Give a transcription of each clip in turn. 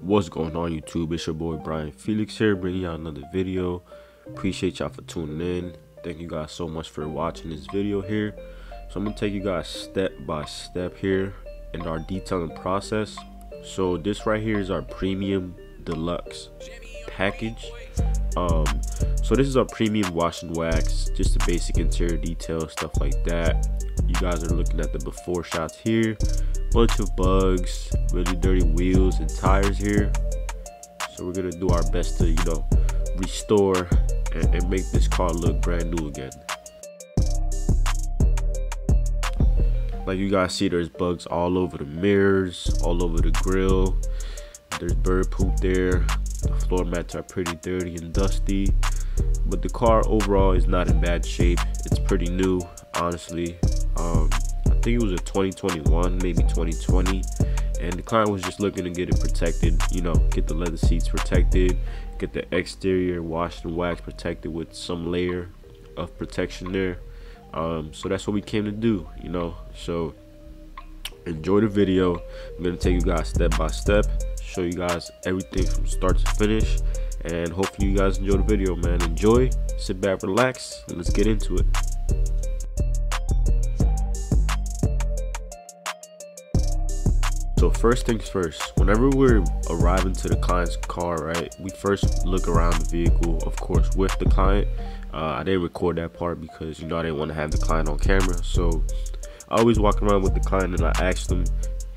What's going on, YouTube? It's your boy Brian Felix here, bringing y'all another video. Appreciate y'all for tuning in. Thank you guys so much for watching this video here. So I'm gonna take you guys step by step here in our detailing process. So this right here is our premium deluxe package. So this is our premium wash and wax, just the basic interior detail, stuff like that. You guys are looking at the before shots here. Bunch of bugs, really dirty wheels and tires here. So we're gonna do our best to, restore and make this car look brand new again. Like you guys see, there's bugs all over the mirrors, all over the grill. There's bird poop there. The floor mats are pretty dirty and dusty, but the car overall is not in bad shape. It's pretty new, honestly. I think it was a 2021, maybe 2020, and the client was just looking to get it protected, get the leather seats protected, get the exterior washed and waxed protected with some layer of protection there. So that's what we came to do, so enjoy the video. I'm gonna take you guys step by step, show you guys everything from start to finish, and hopefully you guys enjoy the video, man. Enjoy, sit back, relax, and let's get into it. So first things first, whenever we're arriving to the client's car, right, we first look around the vehicle, of course, with the client. I didn't record that part because, I didn't want to have the client on camera. So I always walk around with the client and I ask them,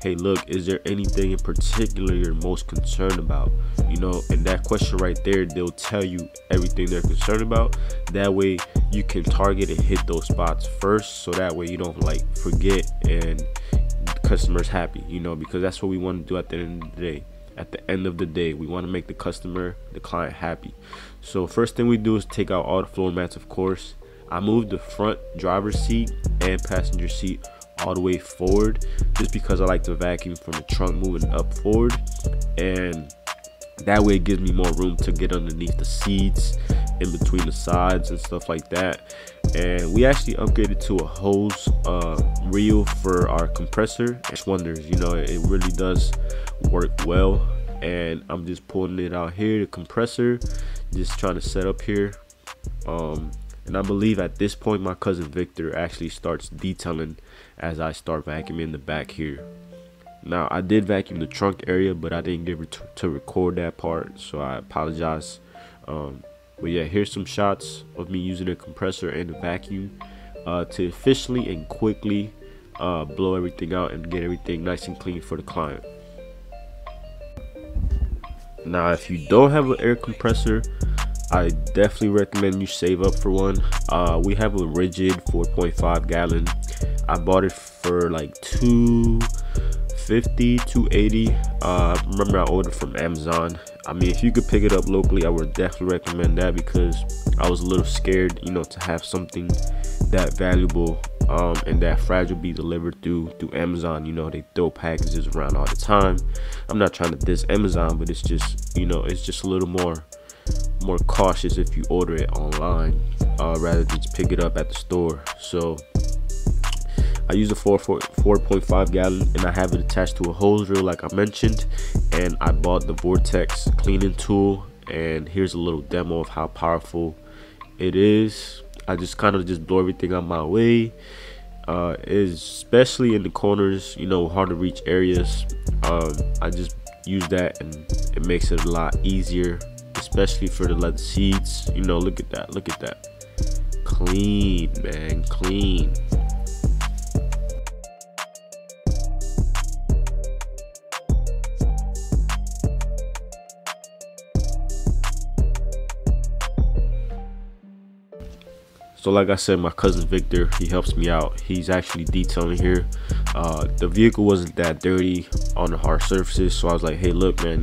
hey, look, is there anything in particular you're most concerned about? And that question right there, they'll tell you everything they're concerned about. That way you can target and hit those spots first, so that way you don't forget and customers happy, because that's what we want to do at the end of the day. At the end of the day, we want to make the client happy. So first thing we do is take out all the floor mats, of course. I moved the front driver's seat and passenger seat all the way forward, just because I like to vacuum from the trunk moving up forward, and that way it gives me more room to get underneath the seats, in between the sides and stuff like that. And we actually upgraded to a hose reel for our compressor. It's wonders, it really does work well. And I'm just pulling it out here, the compressor, just trying to set up here. And I believe at this point my cousin Victor actually starts detailing as I start vacuuming the back here. Now I did vacuum the trunk area, but I didn't get to record that part, so I apologize. But yeah, here's some shots of me using a compressor and a vacuum to efficiently and quickly blow everything out and get everything nice and clean for the client. Now if you don't have an air compressor, I definitely recommend you save up for one. We have a rigid 4.5 gallon. I bought it for like $250, $280. Remember I ordered from Amazon. I mean, if you could pick it up locally, I would definitely recommend that, because I was a little scared, to have something that valuable and that fragile be delivered through Amazon. They throw packages around all the time. I'm not trying to diss Amazon, but it's just, it's just a little more cautious if you order it online rather than just pick it up at the store. So I use a 4.5 gallon, and I have it attached to a hose reel like I mentioned, and I bought the Vortex cleaning tool, and here's a little demo of how powerful it is. I just kind of blow everything out my way, especially in the corners, hard to reach areas. I just use that, and it makes it a lot easier, especially for the leather seats. Look at that, clean, man, clean. So like I said, my cousin Victor, he helps me out. He's actually detailing here. The vehicle wasn't that dirty on the hard surfaces, so I was like, hey, look, man,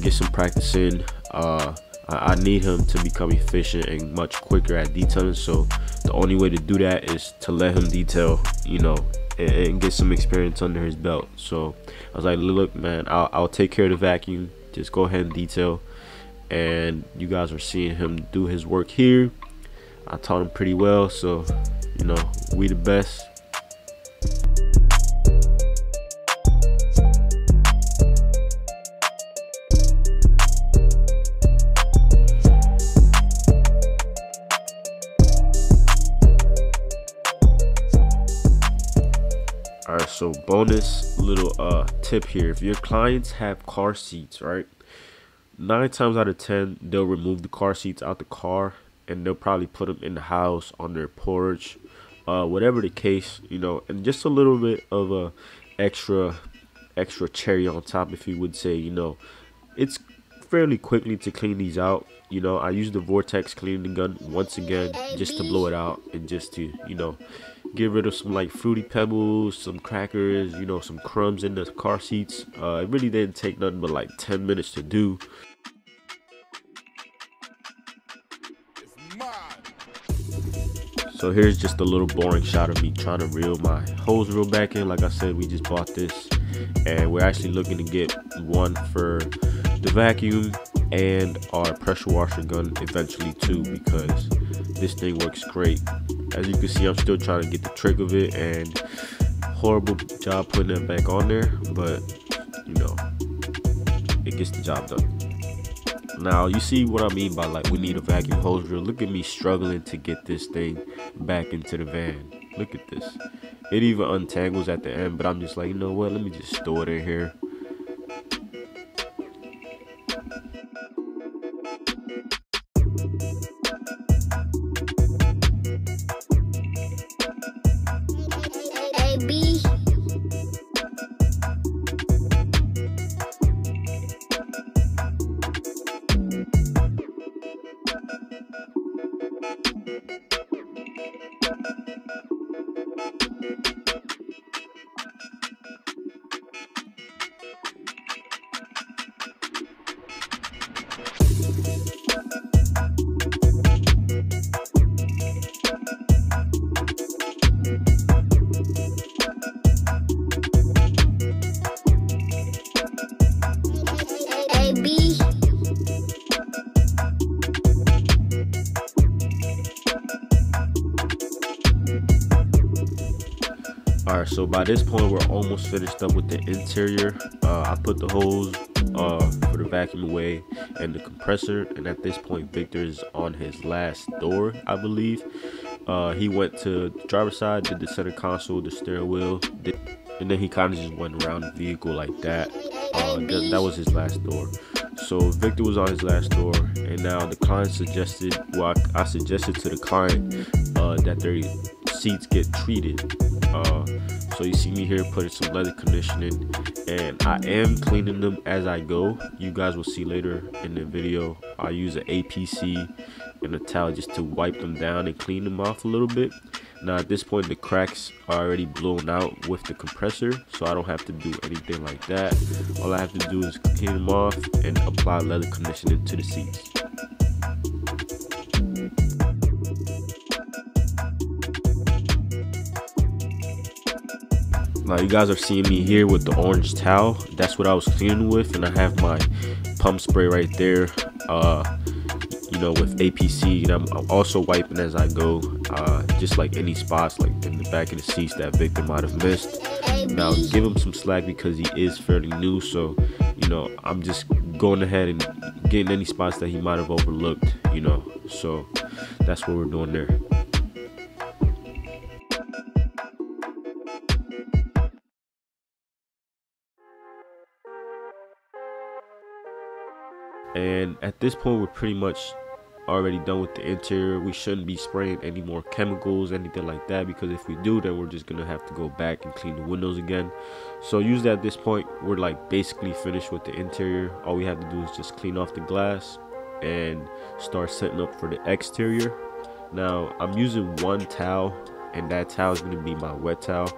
get some practice in. I need him to become efficient and much quicker at detailing. So the only way to do that is to let him detail, and get some experience under his belt. So I was like, look, man, I'll take care of the vacuum. Just go ahead and detail. And you guys are seeing him do his work here. I taught him pretty well, so we the best. Alright, so bonus little tip here. If your clients have car seats, right, 9 times out of 10 they'll remove the car seats out the car and they'll probably put them in the house, on their porch, whatever the case, you know. And just a little bit of a extra cherry on top, if you would say, you know, it's fairly quickly to clean these out. You know, I use the Vortex Cleaning Gun once again just to blow it out and just to, you know, get rid of some like fruity pebbles, some crackers, you know, some crumbs in the car seats. It really didn't take nothing but like 10 minutes to do. So here's just a little boring shot of me trying to reel my hose reel back in. Like I said, we just bought this and we're actually looking to get one for the vacuum and our pressure washer gun eventually too, because this thing works great. As you can see, I'm still trying to get the trick of it, and horrible job putting it back on there, but you know, it gets the job done. Now you see what I mean by like we need a vacuum hose reel. Look at me struggling to get this thing back into the van. Look at this. It even untangles at the end, but I'm just like, you know what, let me just throw it in here. Alright, so by this point we're almost finished up with the interior. I put the hose for the vacuum away and the compressor, and at this point Victor is on his last door, I believe. He went to the driver's side, did the center console, the steering wheel, and then he kind of just went around the vehicle like that. That was his last door. So Victor was on his last door, and now the client suggested, well, I suggested to the client that their seats get treated. So you see me here putting some leather conditioning, and I am cleaning them as I go. You guys will see later in the video I use an APC and a towel just to wipe them down and clean them off a little bit. Now at this point the cracks are already blown out with the compressor, so I don't have to do anything like that. All I have to do is clean them off and apply leather conditioning to the seats. Now you guys are seeing me here with the orange towel. That's what I was cleaning with, and I have my pump spray right there, you know, with APC, and I'm also wiping as I go, just like any spots like in the back of the seats that Victor might have missed. Now give him some slack because he is fairly new, so you know, I'm just going ahead and getting any spots that he might have overlooked, you know. So that's what we're doing there. And at this point we're pretty much already done with the interior. We shouldn't be spraying any more chemicals, anything like that, because if we do, then we're just gonna have to go back and clean the windows again. So usually at this point we're like basically finished with the interior. All we have to do is just clean off the glass and start setting up for the exterior. Now I'm using one towel, and that towel is going to be my wet towel,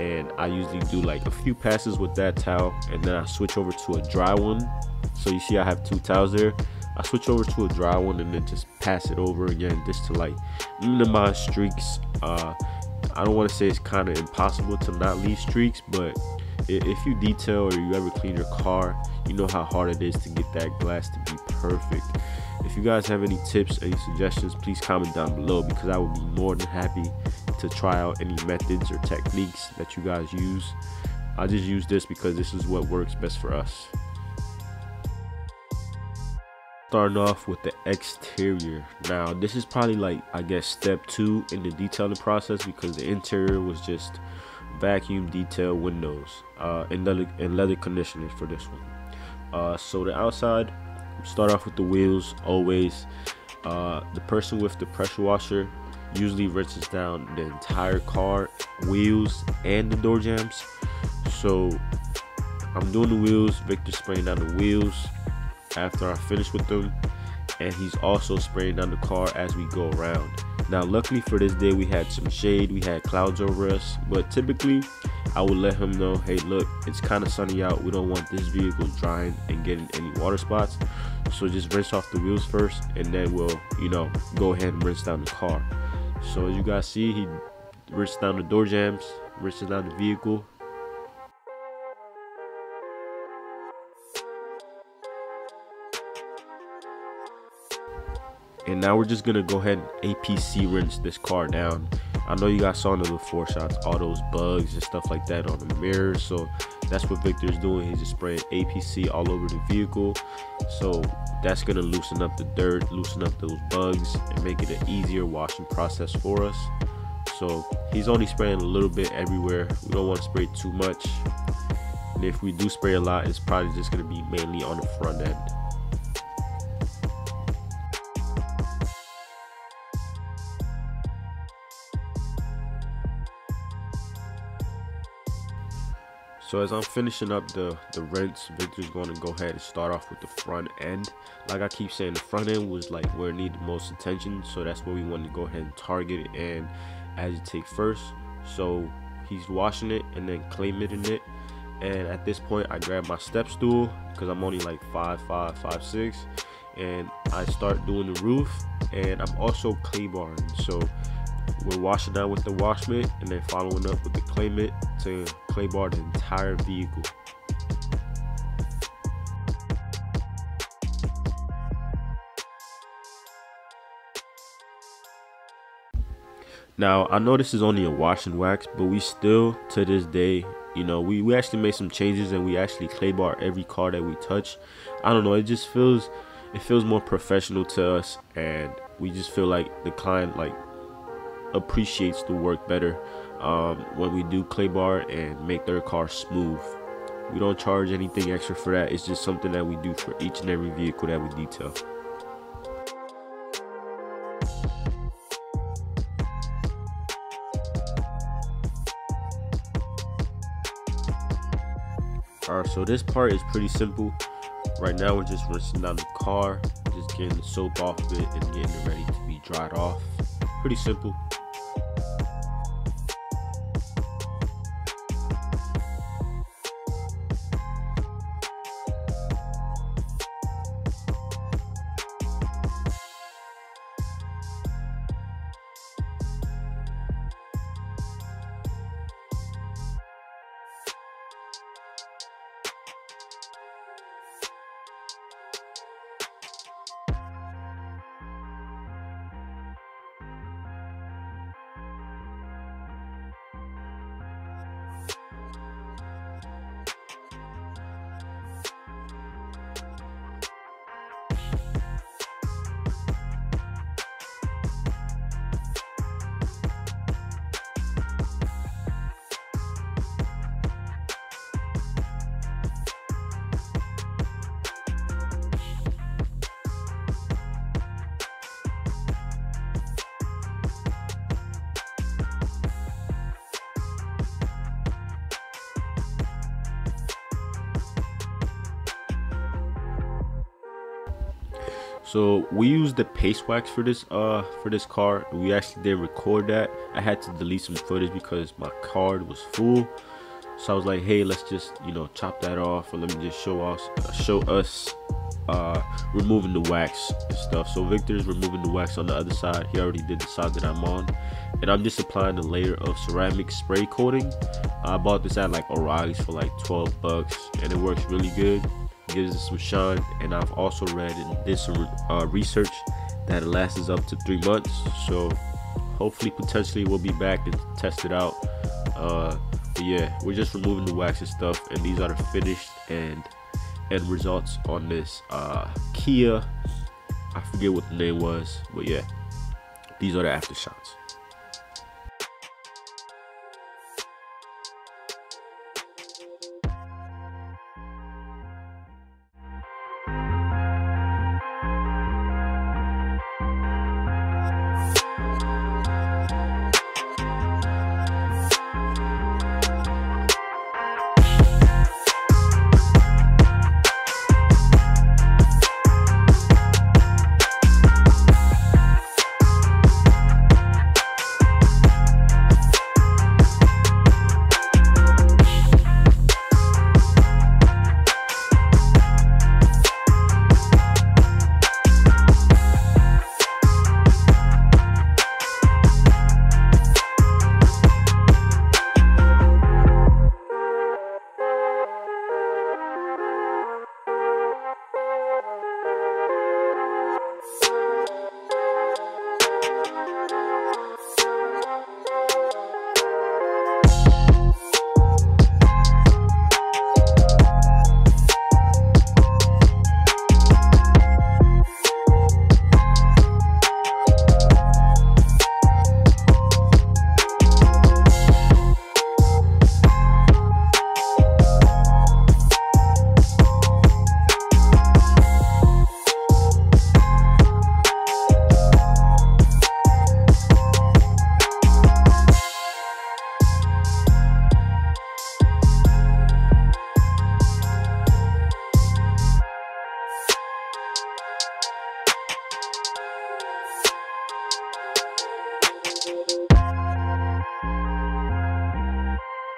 and I usually do like a few passes with that towel, and then I switch over to a dry one. So you see I have two towels there. I switch over to a dry one and then just pass it over again, just to like minimize streaks. I don't want to say it's kind of impossible to not leave streaks, but if you detail or you ever clean your car, you know how hard it is to get that glass to be perfect. If you guys have any tips, any suggestions, please comment down below, because I would be more than happy to try out any methods or techniques that you guys use. I just use this because this is what works best for us. Starting off with the exterior. Now this is probably like, I guess, step 2 in the detailing process, because the interior was just vacuum detail windows and leather conditioners for this one. So the outside, start off with the wheels. Always the person with the pressure washer usually rinses down the entire car, wheels and the door jambs. So I'm doing the wheels, Victor's spraying down the wheels after I finish with them, and he's also spraying down the car as we go around. Now luckily for this day we had some shade, we had clouds over us, but typically I would let him know, hey look, it's kind of sunny out, we don't want this vehicle drying and getting any water spots, so just rinse off the wheels first and then we'll, you know, go ahead and rinse down the car. So as you guys see, he rinses down the door jambs, rinses down the vehicle. And now we're just gonna go ahead and APC rinse this car down. I know you guys saw in the before shots all those bugs and stuff like that on the mirrors, so that's what Victor's doing. He's just spraying APC all over the vehicle, so that's gonna loosen up the dirt, loosen up those bugs, and make it an easier washing process for us. So he's only spraying a little bit everywhere. We don't want to spray too much, and if we do spray a lot, it's probably just gonna be mainly on the front end. So as I'm finishing up the rinse, Victor's going to go ahead and start off with the front end. Like I keep saying, the front end was like where it needed the most attention, so that's where we wanted to go ahead and target it and agitate first. So he's washing it and then clay mitting it, and at this point I grab my step stool because I'm only like 5'5", 5'6", and I start doing the roof, and I'm also clay barring. So we're washing down with the wash mitt and then following up with the clay mitt to clay bar the entire vehicle. Now I know this is only a wash and wax, but we still to this day, you know, we actually made some changes and we actually clay bar every car that we touch. I don't know, it just feels more professional to us, and we just feel like the client like appreciates the work better when we do clay bar and make their car smooth. We don't charge anything extra for that. It's just something that we do for each and every vehicle that we detail. Alright, so this part is pretty simple. Right now we're just rinsing down the car, just getting the soap off of it and getting it ready to be dried off. Pretty simple. So we used the paste wax for this car. We actually did record that. I had to delete some footage because my card was full. So I was like, hey, let's just, you know, chop that off, or let me just show us removing the wax and stuff. So Victor's removing the wax on the other side. He already did the side that I'm on, and I'm just applying a layer of ceramic spray coating. I bought this at like O'Reilly's for like 12 bucks, and it works really good. Gives it some shine. And I've also read and did some research that it lasts up to 3 months, so hopefully potentially we'll be back and test it out. But yeah, we're just removing the wax and stuff, and these are the finished and end results on this Kia. I forget what the name was, but yeah, these are the after shots.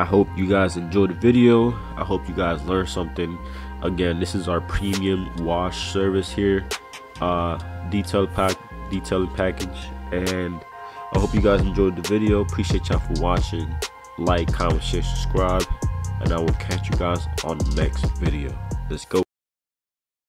I hope you guys enjoyed the video. I hope you guys learned something. Again, this is our premium wash service here, detailing package, and I hope you guys enjoyed the video. Appreciate y'all for watching. Like, comment, share, subscribe, and I will catch you guys on the next video. Let's go.